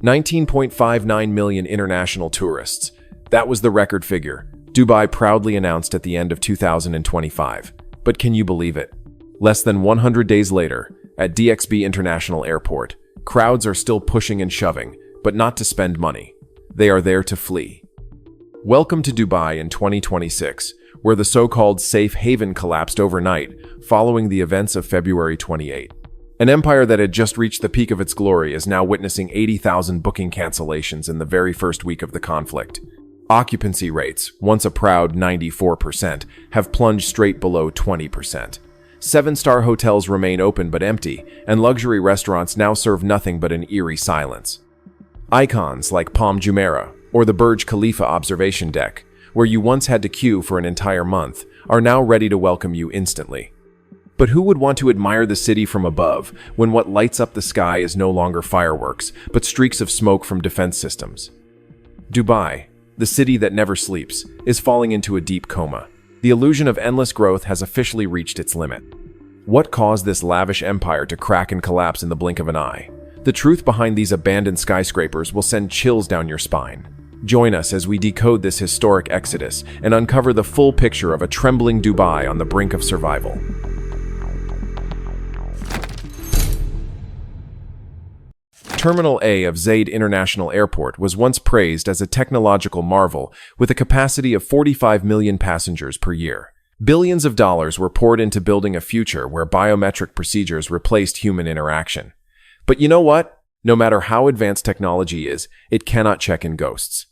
19.59 million international tourists. That was the record figure, Dubai proudly announced at the end of 2025. But can you believe it? Less than 100 days later, at DXB International Airport, crowds are still pushing and shoving, but not to spend money. They are there to flee. Welcome to Dubai in 2026, where the so-called safe haven collapsed overnight following the events of February 28. An empire that had just reached the peak of its glory is now witnessing 80,000 booking cancellations in the very first week of the conflict. Occupancy rates, once a proud 94%, have plunged straight below 20%. Seven-star hotels remain open but empty, and luxury restaurants now serve nothing but an eerie silence. Icons like Palm Jumeirah or the Burj Khalifa observation deck, where you once had to queue for an entire month, are now ready to welcome you instantly. But who would want to admire the city from above when what lights up the sky is no longer fireworks, but streaks of smoke from defense systems? Dubai, the city that never sleeps, is falling into a deep coma. The illusion of endless growth has officially reached its limit. What caused this lavish empire to crack and collapse in the blink of an eye? The truth behind these abandoned skyscrapers will send chills down your spine. Join us as we decode this historic exodus and uncover the full picture of a trembling Dubai on the brink of survival. Terminal A of Zayed International Airport was once praised as a technological marvel with a capacity of 45 million passengers per year. Billions of dollars were poured into building a future where biometric procedures replaced human interaction. But you know what? No matter how advanced technology is, it cannot check in ghosts.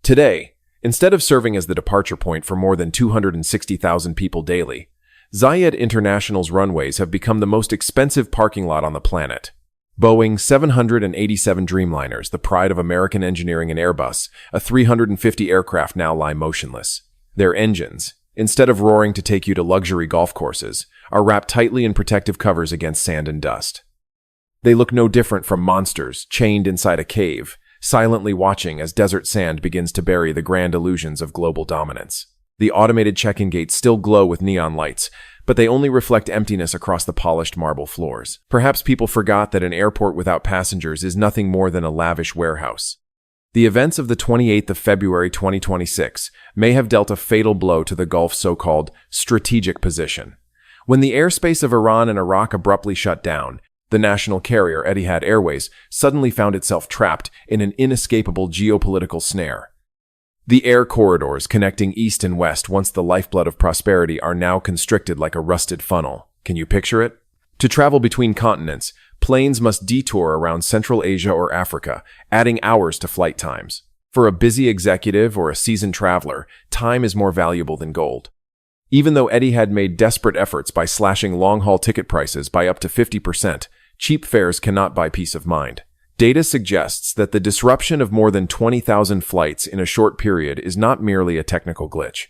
Today, instead of serving as the departure point for more than 260,000 people daily, Zayed International's runways have become the most expensive parking lot on the planet. Boeing 787 Dreamliners, the pride of American engineering and Airbus, a 350 aircraft now lie motionless. Their engines, instead of roaring to take you to luxury golf courses, are wrapped tightly in protective covers against sand and dust. They look no different from monsters chained inside a cave, silently watching as desert sand begins to bury the grand illusions of global dominance. The automated check-in gates still glow with neon lights, but they only reflect emptiness across the polished marble floors. Perhaps people forgot that an airport without passengers is nothing more than a lavish warehouse. The events of the 28th of February 2026 may have dealt a fatal blow to the Gulf's so-called strategic position. When the airspace of Iran and Iraq abruptly shut down, the national carrier Etihad Airways suddenly found itself trapped in an inescapable geopolitical snare. The air corridors connecting east and west, once the lifeblood of prosperity, are now constricted like a rusted funnel. Can you picture it? To travel between continents, planes must detour around Central Asia or Africa, adding hours to flight times. For a busy executive or a seasoned traveler, time is more valuable than gold. Even though Etihad made desperate efforts by slashing long-haul ticket prices by up to 50%, cheap fares cannot buy peace of mind. Data suggests that the disruption of more than 20,000 flights in a short period is not merely a technical glitch.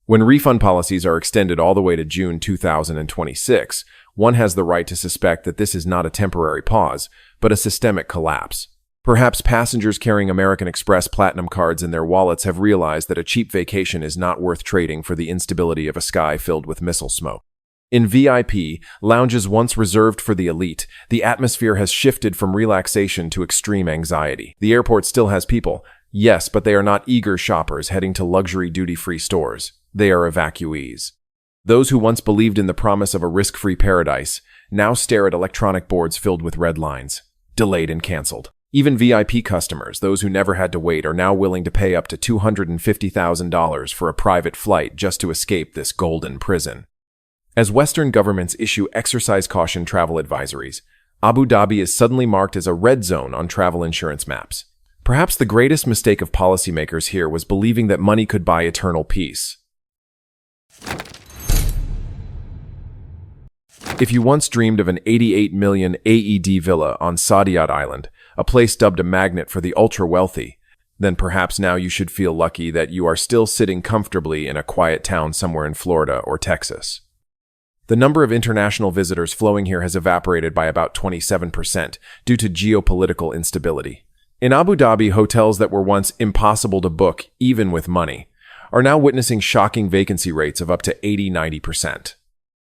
When refund policies are extended all the way to June 2026, one has the right to suspect that this is not a temporary pause, but a systemic collapse. Perhaps passengers carrying American Express Platinum cards in their wallets have realized that a cheap vacation is not worth trading for the instability of a sky filled with missile smoke. In VIP, lounges once reserved for the elite, the atmosphere has shifted from relaxation to extreme anxiety. The airport still has people, yes, but they are not eager shoppers heading to luxury duty-free stores. They are evacuees. Those who once believed in the promise of a risk-free paradise now stare at electronic boards filled with red lines, delayed and canceled. Even VIP customers, those who never had to wait, are now willing to pay up to $250,000 for a private flight just to escape this golden prison. As Western governments issue exercise caution travel advisories, Abu Dhabi is suddenly marked as a red zone on travel insurance maps. Perhaps the greatest mistake of policymakers here was believing that money could buy eternal peace. If you once dreamed of an 88 million AED villa on Saadiyat Island, a place dubbed a magnet for the ultra-wealthy, then perhaps now you should feel lucky that you are still sitting comfortably in a quiet town somewhere in Florida or Texas. The number of international visitors flowing here has evaporated by about 27% due to geopolitical instability. In Abu Dhabi, hotels that were once impossible to book, even with money, are now witnessing shocking vacancy rates of up to 80–90%.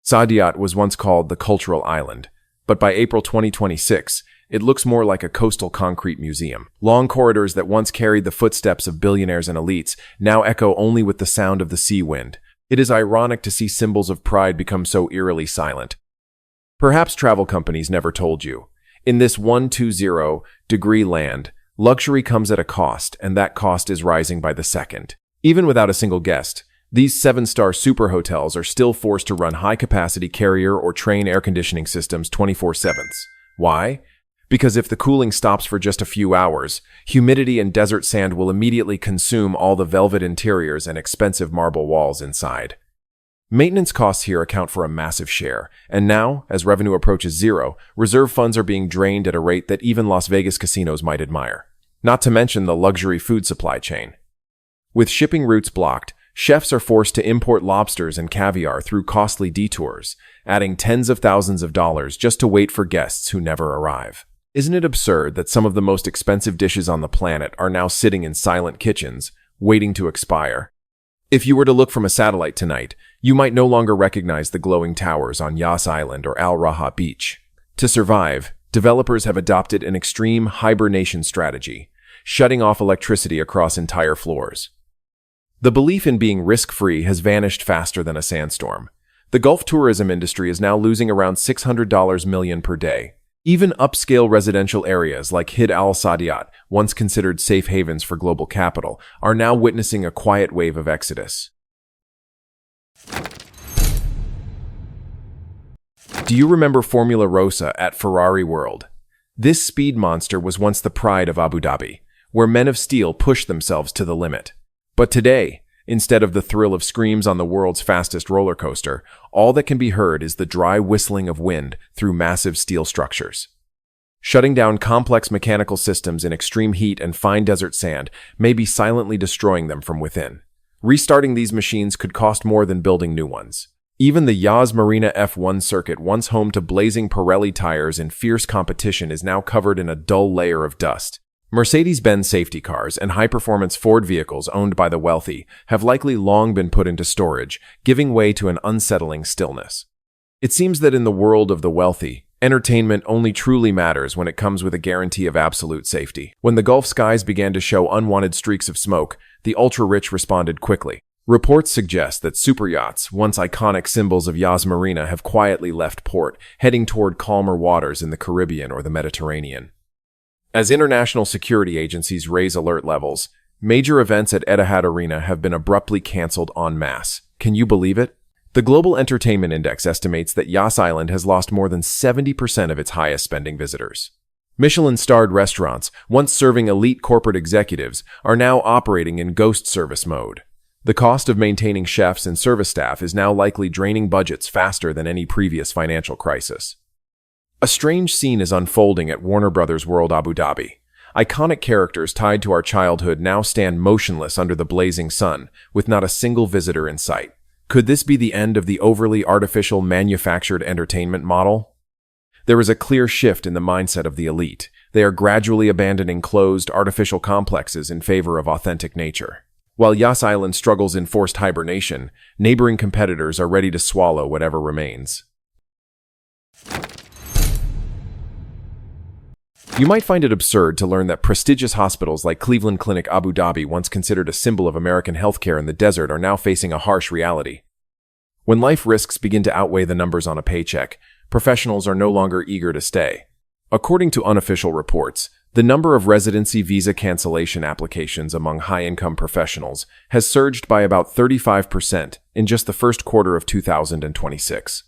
Saadiyat was once called the cultural island, but by April 2026, It looks more like a coastal concrete museum. Long corridors that once carried the footsteps of billionaires and elites now echo only with the sound of the sea wind. It is ironic to see symbols of pride become so eerily silent. Perhaps travel companies never told you. In this 120-degree land, luxury comes at a cost, and that cost is rising by the second. Even without a single guest, these 7-star super hotels are still forced to run high-capacity carrier or train air conditioning systems 24/7. Why? Because if the cooling stops for just a few hours, humidity and desert sand will immediately consume all the velvet interiors and expensive marble walls inside. Maintenance costs here account for a massive share, and now, as revenue approaches zero, reserve funds are being drained at a rate that even Las Vegas casinos might admire. Not to mention the luxury food supply chain. With shipping routes blocked, chefs are forced to import lobsters and caviar through costly detours, adding tens of thousands of dollars just to wait for guests who never arrive. Isn't it absurd that some of the most expensive dishes on the planet are now sitting in silent kitchens, waiting to expire? If you were to look from a satellite tonight, you might no longer recognize the glowing towers on Yas Island or Al Raha Beach. To survive, developers have adopted an extreme hibernation strategy, shutting off electricity across entire floors. The belief in being risk-free has vanished faster than a sandstorm. The Gulf tourism industry is now losing around $600 million per day. Even upscale residential areas like Hid al-Saadiyat, once considered safe havens for global capital, are now witnessing a quiet wave of exodus. Do you remember Formula Rossa at Ferrari World? This speed monster was once the pride of Abu Dhabi, where men of steel pushed themselves to the limit. But today, instead of the thrill of screams on the world's fastest roller coaster, all that can be heard is the dry whistling of wind through massive steel structures. Shutting down complex mechanical systems in extreme heat and fine desert sand may be silently destroying them from within. Restarting these machines could cost more than building new ones. Even the Yas Marina F1 circuit, once home to blazing Pirelli tires in fierce competition, is now covered in a dull layer of dust. Mercedes-Benz safety cars and high-performance Ford vehicles owned by the wealthy have likely long been put into storage, giving way to an unsettling stillness. It seems that in the world of the wealthy, entertainment only truly matters when it comes with a guarantee of absolute safety. When the Gulf skies began to show unwanted streaks of smoke, the ultra-rich responded quickly. Reports suggest that super yachts, once iconic symbols of Yas Marina, have quietly left port, heading toward calmer waters in the Caribbean or the Mediterranean. As international security agencies raise alert levels, major events at Etihad Arena have been abruptly canceled en masse. Can you believe it? The Global Entertainment Index estimates that Yas Island has lost more than 70% of its highest-spending visitors. Michelin-starred restaurants, once serving elite corporate executives, are now operating in ghost service mode. The cost of maintaining chefs and service staff is now likely draining budgets faster than any previous financial crisis. A strange scene is unfolding at Warner Bros. World Abu Dhabi. Iconic characters tied to our childhood now stand motionless under the blazing sun, with not a single visitor in sight. Could this be the end of the overly artificial manufactured entertainment model? There is a clear shift in the mindset of the elite. They are gradually abandoning closed, artificial complexes in favor of authentic nature. While Yas Island struggles in forced hibernation, neighboring competitors are ready to swallow whatever remains. You might find it absurd to learn that prestigious hospitals like Cleveland Clinic Abu Dhabi, once considered a symbol of American healthcare in the desert, are now facing a harsh reality. When life risks begin to outweigh the numbers on a paycheck, professionals are no longer eager to stay. According to unofficial reports, the number of residency visa cancellation applications among high-income professionals has surged by about 35% in just the first quarter of 2026.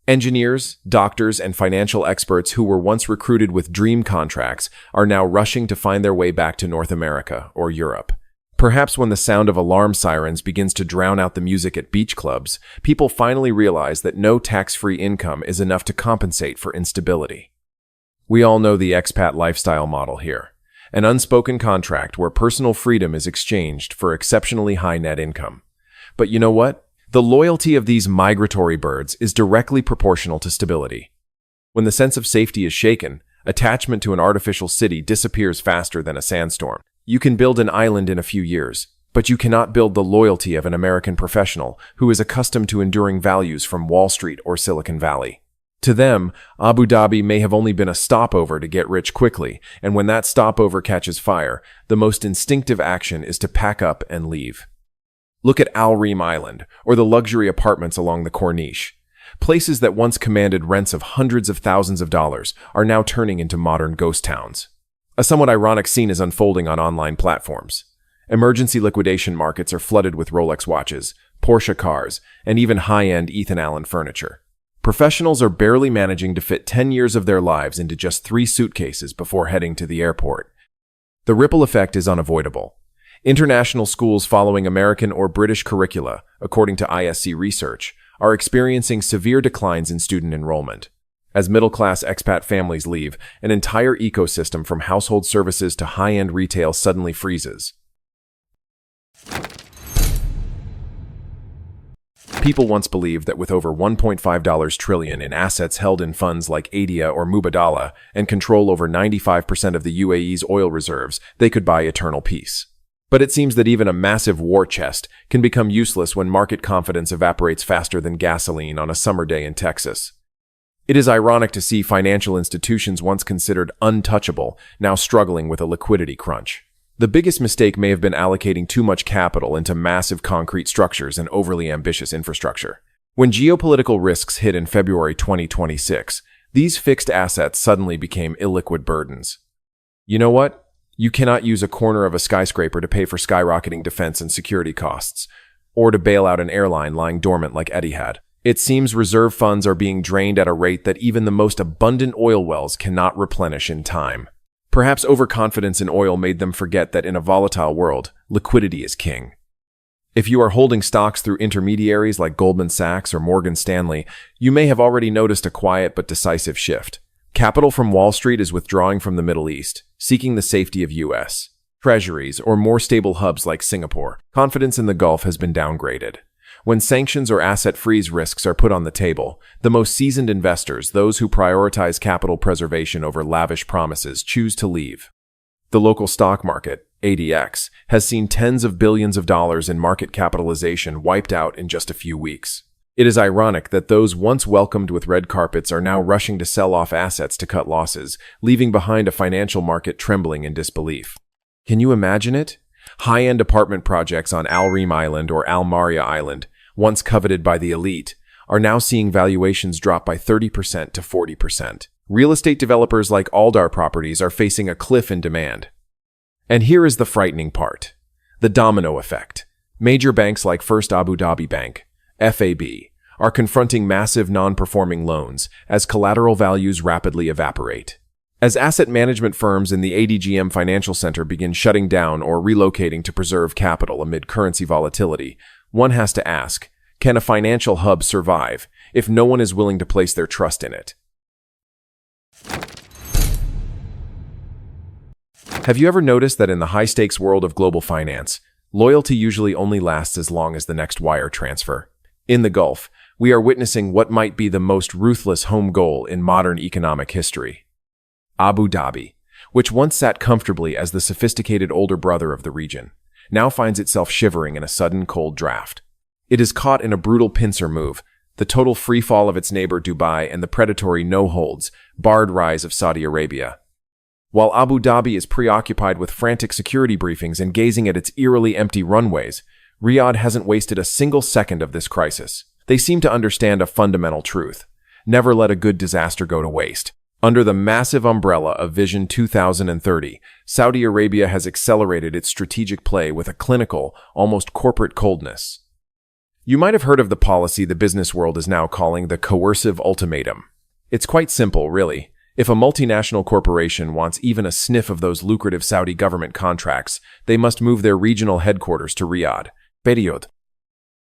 Engineers, doctors, and financial experts who were once recruited with dream contracts are now rushing to find their way back to North America or Europe. Perhaps when the sound of alarm sirens begins to drown out the music at beach clubs, people finally realize that no tax-free income is enough to compensate for instability. We all know the expat lifestyle model here, an unspoken contract where personal freedom is exchanged for exceptionally high net income. But you know what? The loyalty of these migratory birds is directly proportional to stability. When the sense of safety is shaken, attachment to an artificial city disappears faster than a sandstorm. You can build an island in a few years, but you cannot build the loyalty of an American professional who is accustomed to enduring values from Wall Street or Silicon Valley. To them, Abu Dhabi may have only been a stopover to get rich quickly, and when that stopover catches fire, the most instinctive action is to pack up and leave. Look at Al Reem Island, or the luxury apartments along the Corniche. Places that once commanded rents of hundreds of thousands of dollars are now turning into modern ghost towns. A somewhat ironic scene is unfolding on online platforms. Emergency liquidation markets are flooded with Rolex watches, Porsche cars, and even high-end Ethan Allen furniture. Professionals are barely managing to fit 10 years of their lives into just 3 suitcases before heading to the airport. The ripple effect is unavoidable. International schools following American or British curricula, according to ISC research, are experiencing severe declines in student enrollment. As middle-class expat families leave, an entire ecosystem from household services to high-end retail suddenly freezes. People once believed that with over $1.5 trillion in assets held in funds like ADIA or Mubadala and control over 95% of the UAE's oil reserves, they could buy eternal peace. But it seems that even a massive war chest can become useless when market confidence evaporates faster than gasoline on a summer day in Texas. It is ironic to see financial institutions once considered untouchable now struggling with a liquidity crunch. The biggest mistake may have been allocating too much capital into massive concrete structures and overly ambitious infrastructure. When geopolitical risks hit in February 2026, these fixed assets suddenly became illiquid burdens. You know what? You cannot use a corner of a skyscraper to pay for skyrocketing defense and security costs, or to bail out an airline lying dormant like Etihad. It seems reserve funds are being drained at a rate that even the most abundant oil wells cannot replenish in time. Perhaps overconfidence in oil made them forget that in a volatile world, liquidity is king. If you are holding stocks through intermediaries like Goldman Sachs or Morgan Stanley, you may have already noticed a quiet but decisive shift. Capital from Wall Street is withdrawing from the Middle East, seeking the safety of U.S. Treasuries or more stable hubs like Singapore. Confidence in the Gulf has been downgraded. When sanctions or asset freeze risks are put on the table, the most seasoned investors, those who prioritize capital preservation over lavish promises, choose to leave. The local stock market, ADX, has seen tens of billions of dollars in market capitalization wiped out in just a few weeks. It is ironic that those once welcomed with red carpets are now rushing to sell off assets to cut losses, leaving behind a financial market trembling in disbelief. Can you imagine it? High-end apartment projects on Al Reem Island or Al Maria Island, once coveted by the elite, are now seeing valuations drop by 30% to 40%. Real estate developers like Aldar Properties are facing a cliff in demand. And here is the frightening part: the domino effect. Major banks like First Abu Dhabi Bank, FAB, are confronting massive non-performing loans as collateral values rapidly evaporate. As asset management firms in the ADGM Financial Center begin shutting down or relocating to preserve capital amid currency volatility, one has to ask, can a financial hub survive if no one is willing to place their trust in it? Have you ever noticed that in the high-stakes world of global finance, loyalty usually only lasts as long as the next wire transfer? In the Gulf, we are witnessing what might be the most ruthless home goal in modern economic history. Abu Dhabi, which once sat comfortably as the sophisticated older brother of the region, now finds itself shivering in a sudden cold draft. It is caught in a brutal pincer move, the total freefall of its neighbor Dubai and the predatory no-holds, barred rise of Saudi Arabia. While Abu Dhabi is preoccupied with frantic security briefings and gazing at its eerily empty runways, Riyadh hasn't wasted a single second of this crisis. They seem to understand a fundamental truth: never let a good disaster go to waste. Under the massive umbrella of Vision 2030, Saudi Arabia has accelerated its strategic play with a clinical, almost corporate coldness. You might have heard of the policy the business world is now calling the coercive ultimatum. It's quite simple, really. If a multinational corporation wants even a sniff of those lucrative Saudi government contracts, they must move their regional headquarters to Riyadh. Period.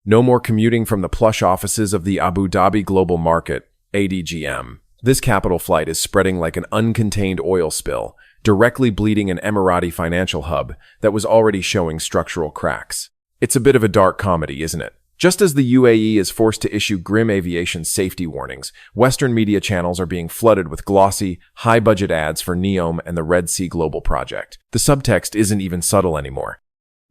No more commuting from the plush offices of the Abu Dhabi Global Market, ADGM. This capital flight is spreading like an uncontained oil spill, directly bleeding an Emirati financial hub that was already showing structural cracks. It's a bit of a dark comedy, isn't it? Just as the UAE is forced to issue grim aviation safety warnings, Western media channels are being flooded with glossy, high-budget ads for NEOM and the Red Sea Global Project. The subtext isn't even subtle anymore.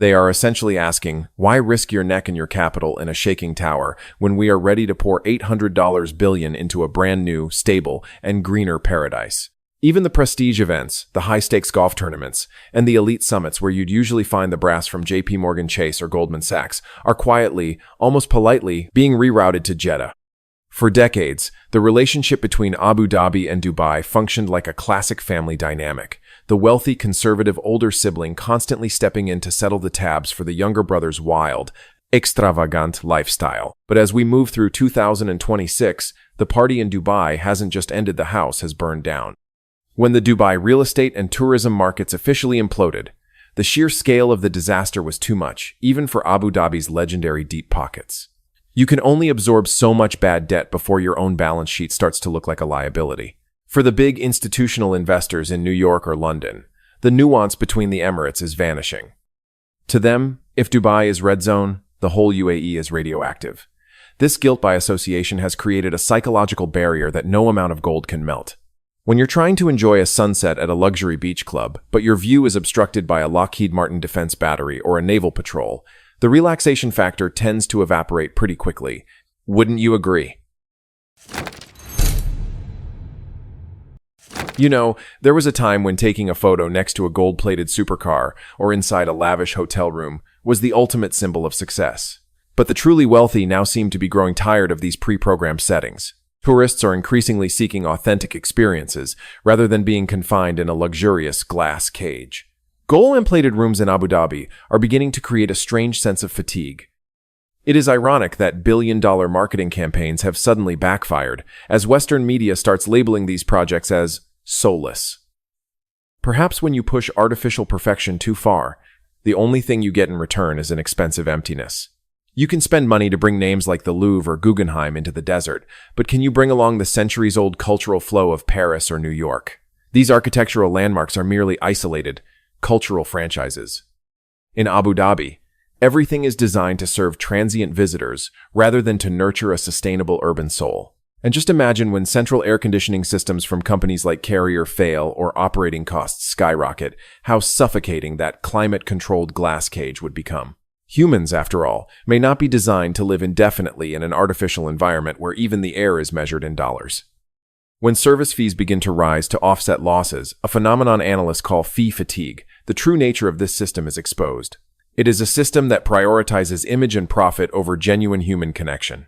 They are essentially asking, why risk your neck and your capital in a shaking tower when we are ready to pour $800 billion into a brand new, stable, and greener paradise? Even the prestige events, the high-stakes golf tournaments, and the elite summits where you'd usually find the brass from JP Morgan Chase or Goldman Sachs are quietly, almost politely, being rerouted to Jeddah. For decades, the relationship between Abu Dhabi and Dubai functioned like a classic family dynamic, the wealthy, conservative older sibling constantly stepping in to settle the tabs for the younger brother's wild, extravagant lifestyle. But as we move through 2026, the party in Dubai hasn't just ended, the house has burned down. When the Dubai real estate and tourism markets officially imploded, the sheer scale of the disaster was too much, even for Abu Dhabi's legendary deep pockets. You can only absorb so much bad debt before your own balance sheet starts to look like a liability. For the big institutional investors in New York or London, the nuance between the Emirates is vanishing. To them, if Dubai is red zone, the whole UAE is radioactive. This guilt by association has created a psychological barrier that no amount of gold can melt. When you're trying to enjoy a sunset at a luxury beach club, but your view is obstructed by a Lockheed Martin defense battery or a naval patrol, the relaxation factor tends to evaporate pretty quickly. Wouldn't you agree? You know, there was a time when taking a photo next to a gold-plated supercar or inside a lavish hotel room was the ultimate symbol of success. But the truly wealthy now seem to be growing tired of these pre-programmed settings. Tourists are increasingly seeking authentic experiences rather than being confined in a luxurious glass cage. Gold-plated rooms in Abu Dhabi are beginning to create a strange sense of fatigue. It is ironic that billion-dollar marketing campaigns have suddenly backfired as Western media starts labeling these projects as soulless. Perhaps when you push artificial perfection too far, the only thing you get in return is an expensive emptiness. You can spend money to bring names like the Louvre or Guggenheim into the desert, but can you bring along the centuries-old cultural flow of Paris or New York? These architectural landmarks are merely isolated, cultural franchises. In Abu Dhabi, everything is designed to serve transient visitors rather than to nurture a sustainable urban soul. And just imagine when central air conditioning systems from companies like Carrier fail or operating costs skyrocket, how suffocating that climate-controlled glass cage would become. Humans, after all, may not be designed to live indefinitely in an artificial environment where even the air is measured in dollars. When service fees begin to rise to offset losses, a phenomenon analysts call fee fatigue, the true nature of this system is exposed. It is a system that prioritizes image and profit over genuine human connection.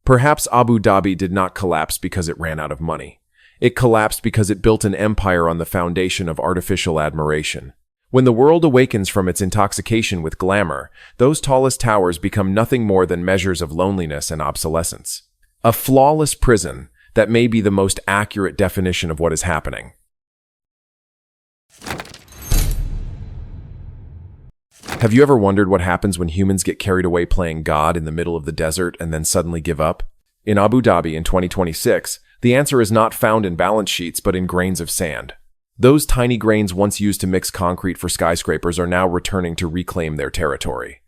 Perhaps Abu Dhabi did not collapse because it ran out of money. It collapsed because it built an empire on the foundation of artificial admiration. When the world awakens from its intoxication with glamour, those tallest towers become nothing more than measures of loneliness and obsolescence. A flawless prison that may be the most accurate definition of what is happening. Have you ever wondered what happens when humans get carried away playing God in the middle of the desert and then suddenly give up? In Abu Dhabi in 2026, the answer is not found in balance sheets but in grains of sand. Those tiny grains once used to mix concrete for skyscrapers are now returning to reclaim their territory.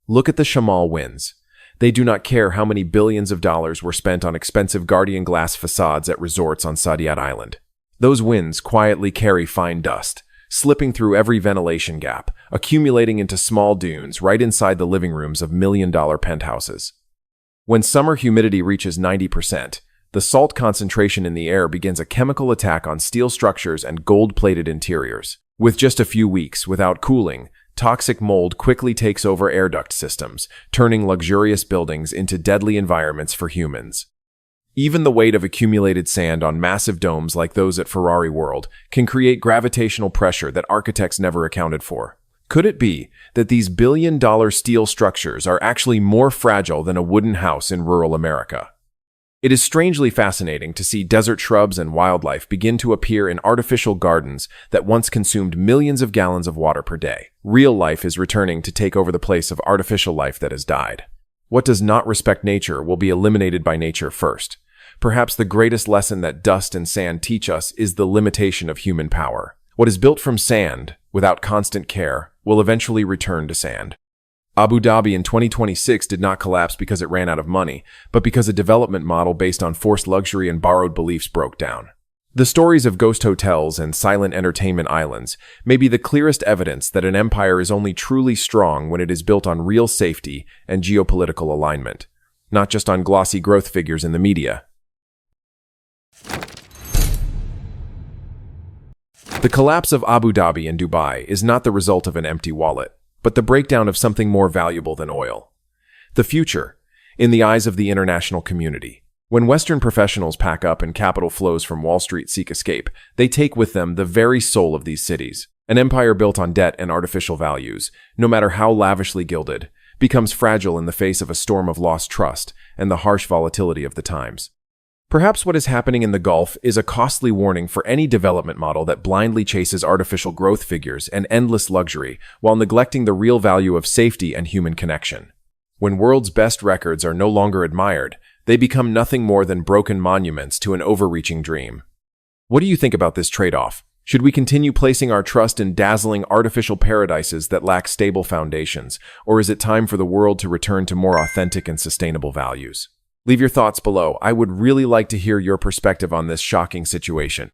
Look at the Shamal winds. They do not care how many billions of dollars were spent on expensive guardian glass facades at resorts on Saadiyat Island. Those winds quietly carry fine dust, slipping through every ventilation gap, accumulating into small dunes right inside the living rooms of million-dollar penthouses. When summer humidity reaches 90%, the salt concentration in the air begins a chemical attack on steel structures and gold-plated interiors. With just a few weeks without cooling, toxic mold quickly takes over air duct systems, turning luxurious buildings into deadly environments for humans. Even the weight of accumulated sand on massive domes like those at Ferrari World can create gravitational pressure that architects never accounted for. Could it be that these billion-dollar steel structures are actually more fragile than a wooden house in rural America? It is strangely fascinating to see desert shrubs and wildlife begin to appear in artificial gardens that once consumed millions of gallons of water per day. Real life is returning to take over the place of artificial life that has died. What does not respect nature will be eliminated by nature first. Perhaps the greatest lesson that dust and sand teach us is the limitation of human power. What is built from sand, without constant care, will eventually return to sand. Abu Dhabi in 2026 did not collapse because it ran out of money, but because a development model based on forced luxury and borrowed beliefs broke down. The stories of ghost hotels and silent entertainment islands may be the clearest evidence that an empire is only truly strong when it is built on real safety and geopolitical alignment, not just on glossy growth figures in the media. The collapse of Abu Dhabi and Dubai is not the result of an empty wallet, but the breakdown of something more valuable than oil. The future, in the eyes of the international community. When Western professionals pack up and capital flows from Wall Street seek escape, they take with them the very soul of these cities. An empire built on debt and artificial values, no matter how lavishly gilded, becomes fragile in the face of a storm of lost trust and the harsh volatility of the times. Perhaps what is happening in the Gulf is a costly warning for any development model that blindly chases artificial growth figures and endless luxury while neglecting the real value of safety and human connection. When world's best records are no longer admired, they become nothing more than broken monuments to an overreaching dream. What do you think about this trade-off? Should we continue placing our trust in dazzling artificial paradises that lack stable foundations, or is it time for the world to return to more authentic and sustainable values? Leave your thoughts below. I would really like to hear your perspective on this shocking situation.